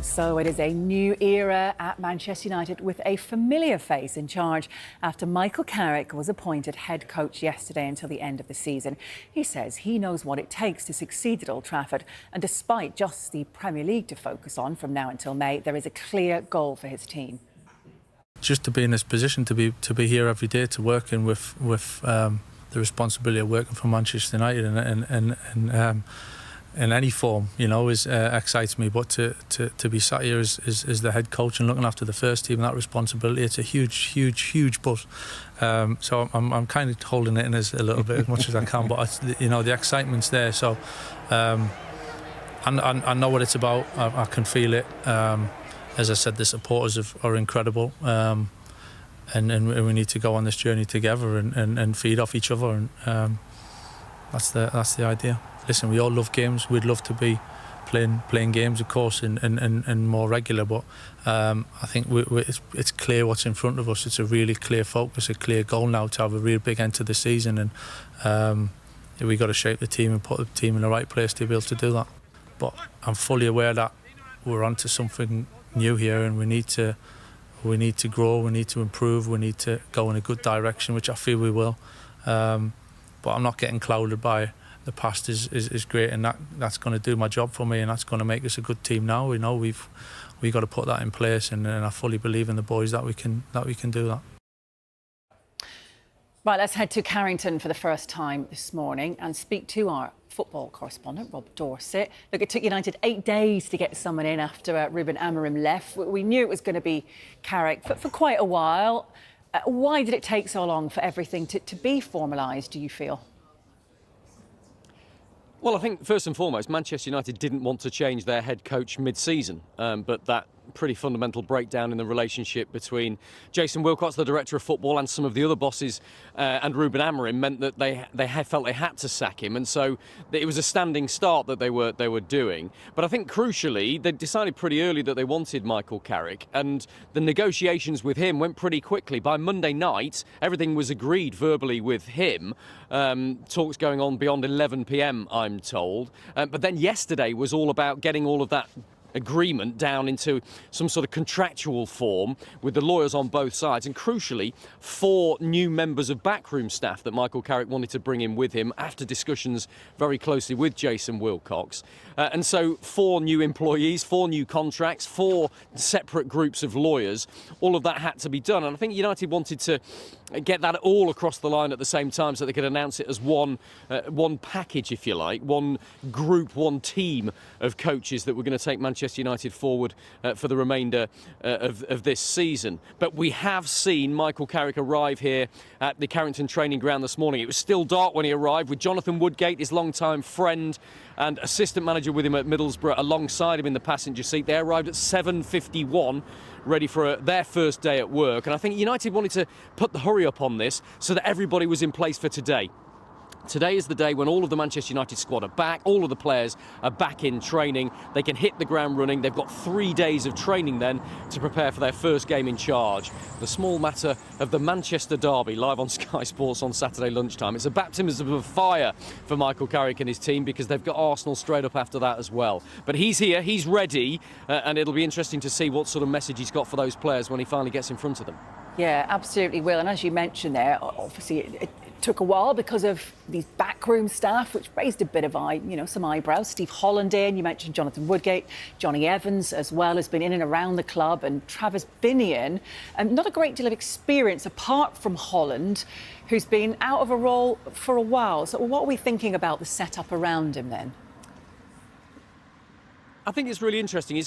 So it is a new era at Manchester United with a familiar face in charge after Michael Carrick was appointed head coach yesterday until the end of the season. He says he knows what it takes to succeed at Old Trafford, and despite just the Premier League to focus on from now until May, there is a clear goal for his team. Just to be in this position, to be here every day, to working with the responsibility of working for Manchester United and in any form, you know, excites me. But to be sat here as the head coach and looking after the first team, that responsibility, it's a huge buzz. So I'm kind of holding it in as a little bit as much as I can. But you know, the excitement's there. So I know what it's about. I can feel it. As I said, the supporters are incredible. And we need to go on this journey together and feed off each other. And that's the idea. Listen, we all love games. We'd love to be playing games, of course, and more regular. But I think it's clear what's in front of us. It's a really clear focus, a clear goal now to have a real big end to the season. And we got to shape the team and put the team in the right place to be able to do that. But I'm fully aware that we're onto something new here, and we need to grow. We need to improve. We need to go in a good direction, which I feel we will. But I'm not getting clouded by the past is great, and that's going to do my job for me, and that's going to make us a good team now. We know we've got to put that in place, and I fully believe in the boys that we can do that. Right, let's head to Carrington for the first time this morning and speak to our football correspondent, Rob Dorset. Look, it took United 8 days to get someone in after Ruben Amorim left. We knew it was going to be Carrick for quite a while. Why did it take so long for everything to be formalised, do you feel? Well, I think first and foremost, Manchester United didn't want to change their head coach mid-season, but that pretty fundamental breakdown in the relationship between Jason Wilcox, the director of football, and some of the other bosses and Ruben Amorim meant that they felt they had to sack him, and so it was a standing start that they were doing. But I think crucially, they decided pretty early that they wanted Michael Carrick, and the negotiations with him went pretty quickly. By Monday night, everything was agreed verbally with him. Talks going on beyond 11 p.m, I'm told. But then yesterday was all about getting all of that agreement down into some sort of contractual form with the lawyers on both sides, and crucially 4 new members of backroom staff that Michael Carrick wanted to bring in with him after discussions very closely with Jason Wilcox. And so 4 new employees, 4 new contracts, 4 separate groups of lawyers. All of that had to be done, and I think United wanted to get that all across the line at the same time so they could announce it as one package, if you like, one group, one team of coaches that were going to take Manchester United forward for the remainder of this season. But we have seen Michael Carrick arrive here at the Carrington training ground this morning. It was still dark when he arrived, with Jonathan Woodgate, his long-time friend and assistant manager with him at Middlesbrough, alongside him in the passenger seat. They arrived at 7:51, ready for their first day at work. And I think United wanted to put the hurry up on this so that everybody was in place for today. Today is the day when all of the Manchester United squad are back, all of the players are back in training. They can hit the ground running. They've got 3 days of training then to prepare for their first game in charge. The small matter of the Manchester derby, live on Sky Sports on Saturday lunchtime. It's a baptism of fire for Michael Carrick and his team, because they've got Arsenal straight up after that as well. But he's here, he's ready, and it'll be interesting to see what sort of message he's got for those players when he finally gets in front of them. Yeah, absolutely, Will. And as you mentioned there, obviously it took a while because of these backroom staff, which raised a bit of some eyebrows. Steve Holland in, you mentioned Jonathan Woodgate, Johnny Evans as well has been in and around the club, and Travis Binion. Not a great deal of experience apart from Holland, who's been out of a role for a while. So what are we thinking about the setup around him then? I think it's really interesting.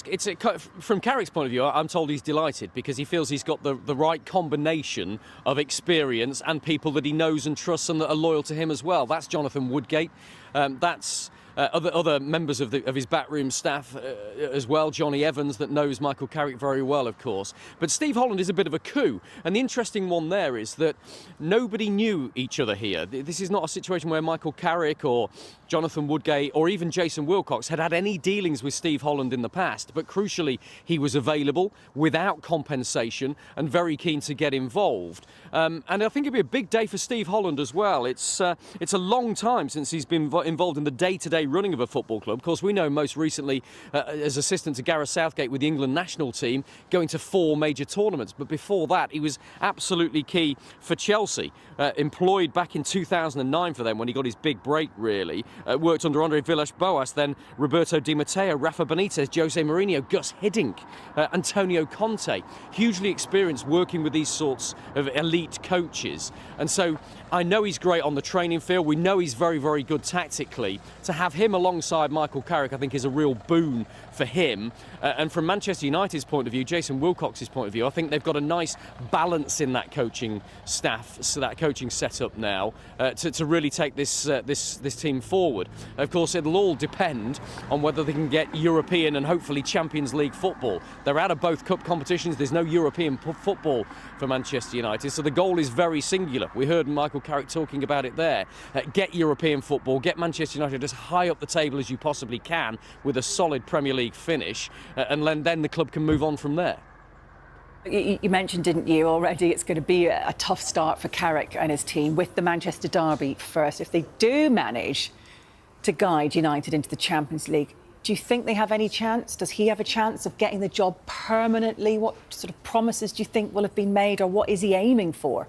From Carrick's point of view, I'm told he's delighted because he feels he's got the right combination of experience and people that he knows and trusts and that are loyal to him as well. That's Jonathan Woodgate. That's other members of his backroom staff as well. Johnny Evans, that knows Michael Carrick very well, of course. But Steve Holland is a bit of a coup. And the interesting one there is that nobody knew each other here. This is not a situation where Michael Carrick or Jonathan Woodgate or even Jason Wilcox had any dealings with Steve Holland in the past. But crucially, he was available without compensation and very keen to get involved. And I think it'd be a big day for Steve Holland as well. It's a long time since he's been got involved in the day-to-day running of a football club. Of course, we know most recently as assistant to Gareth Southgate with the England national team, going to 4 major tournaments. But before that, he was absolutely key for Chelsea. Employed back in 2009 for them when he got his big break, really. Worked under Andre Villas-Boas, then Roberto Di Matteo, Rafa Benitez, Jose Mourinho, Gus Hiddink, Antonio Conte. Hugely experienced working with these sorts of elite coaches. And so I know he's great on the training field. We know he's very, very good tactically. To have him alongside Michael Carrick, I think, is a real boon for him. And from Manchester United's point of view, Jason Wilcox's point of view, I think they've got a nice balance in that coaching staff, so that coaching setup now, to really take this team forward. Of course, it'll all depend on whether they can get European and hopefully Champions League football. They're out of both cup competitions. There's no European football for Manchester United, so the goal is very singular. We heard Michael Carrick talking about it there. Get European football, get Manchester United as high up the table as you possibly can with a solid Premier League finish, and then the club can move on from there. You mentioned, didn't you, already, it's going to be a tough start for Carrick and his team with the Manchester derby first. If they do manage to guide United into the Champions League, do you think they have any chance? Does he have a chance of getting the job permanently? What sort of promises do you think will have been made, or what is he aiming for?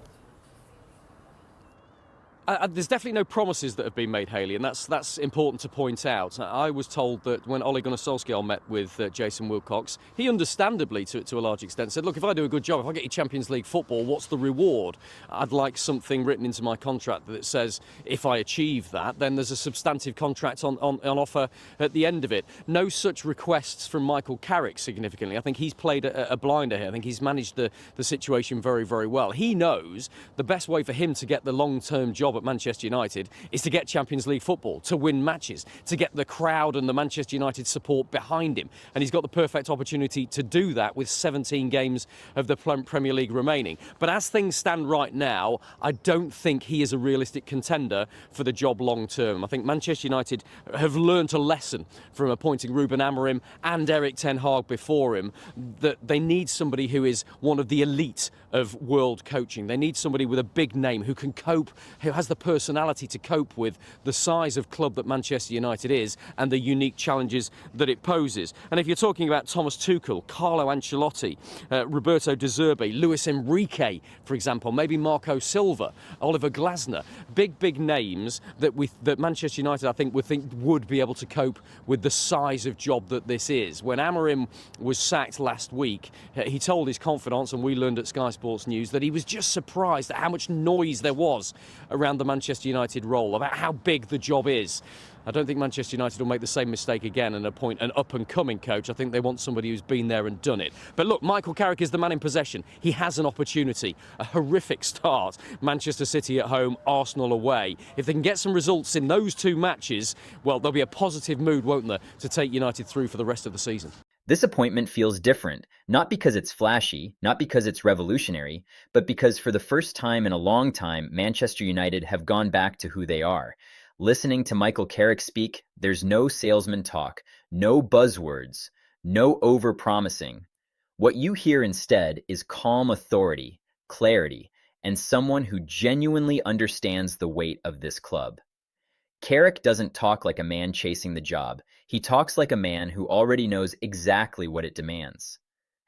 There's definitely no promises that have been made, Hayley, and that's important to point out. I was told that when Ole Gunnar Solskjaer met with Jason Wilcox, he understandably, to a large extent, said, look, if I do a good job, if I get you Champions League football, what's the reward? I'd like something written into my contract that says if I achieve that, then there's a substantive contract on offer at the end of it. No such requests from Michael Carrick, significantly. I think he's played a blinder here. I think he's managed the situation very, very well. He knows the best way for him to get the long-term job at Manchester United is to get Champions League football, to win matches, to get the crowd and the Manchester United support behind him. And he's got the perfect opportunity to do that with 17 games of the Premier League remaining. But as things stand right now, I don't think he is a realistic contender for the job long term. I think Manchester United have learned a lesson from appointing Ruben Amorim and Erik ten Hag before him, that they need somebody who is one of the elite of world coaching. They need somebody with a big name who can cope, who has the personality to cope with the size of club that Manchester United is and the unique challenges that it poses. And if you're talking about Thomas Tuchel, Carlo Ancelotti, Roberto De Zerbi, Luis Enrique, for example, maybe Marco Silva, Oliver Glasner, big names that Manchester United, I think, would be able to cope with the size of job that this is. When Amorim was sacked last week, he told his confidants, and we learned at Sky Sports News, that he was just surprised at how much noise there was around the Manchester United role, about how big the job is. I don't think Manchester United will make the same mistake again and appoint an up-and-coming coach. I think they want somebody who's been there and done it. But look, Michael Carrick is the man in possession. He has an opportunity. A horrific start. Manchester City at home, Arsenal away. If they can get some results in those 2 matches, well, there'll be a positive mood, won't there, to take United through for the rest of the season. This appointment feels different, not because it's flashy, not because it's revolutionary, but because for the first time in a long time, Manchester United have gone back to who they are. Listening to Michael Carrick speak, there's no salesman talk, no buzzwords, no over-promising. What you hear instead is calm authority, clarity, and someone who genuinely understands the weight of this club. Carrick doesn't talk like a man chasing the job. He talks like a man who already knows exactly what it demands.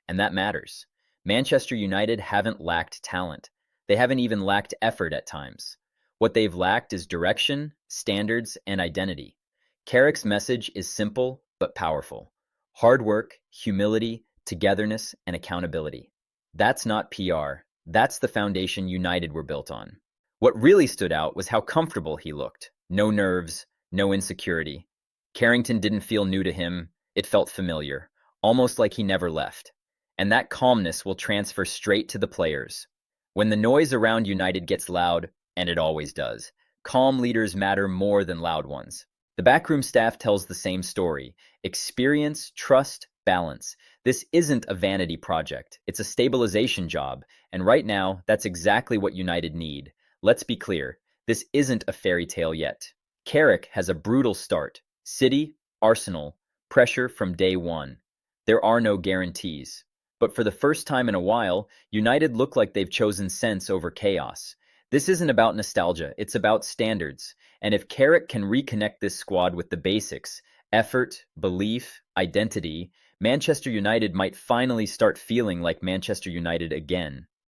And that matters. Manchester United haven't lacked talent. They haven't even lacked effort at times. What they've lacked is direction, standards, and identity. Carrick's message is simple but powerful. Hard work, humility, togetherness, and accountability. That's not PR. That's the foundation United were built on. What really stood out was how comfortable he looked. No nerves, no insecurity. Carrington didn't feel new to him. It felt familiar, almost like he never left. And that calmness will transfer straight to the players. When the noise around United gets loud, and it always does, calm leaders matter more than loud ones. The backroom staff tells the same story. Experience, trust, balance. This isn't a vanity project. It's a stabilization job. And right now, that's exactly what United need. Let's be clear. This isn't a fairy tale yet. Carrick has a brutal start. City, Arsenal, pressure from day one. There are no guarantees. But for the first time in a while, United look like they've chosen sense over chaos. This isn't about nostalgia, it's about standards. And if Carrick can reconnect this squad with the basics, effort, belief, identity, Manchester United might finally start feeling like Manchester United again.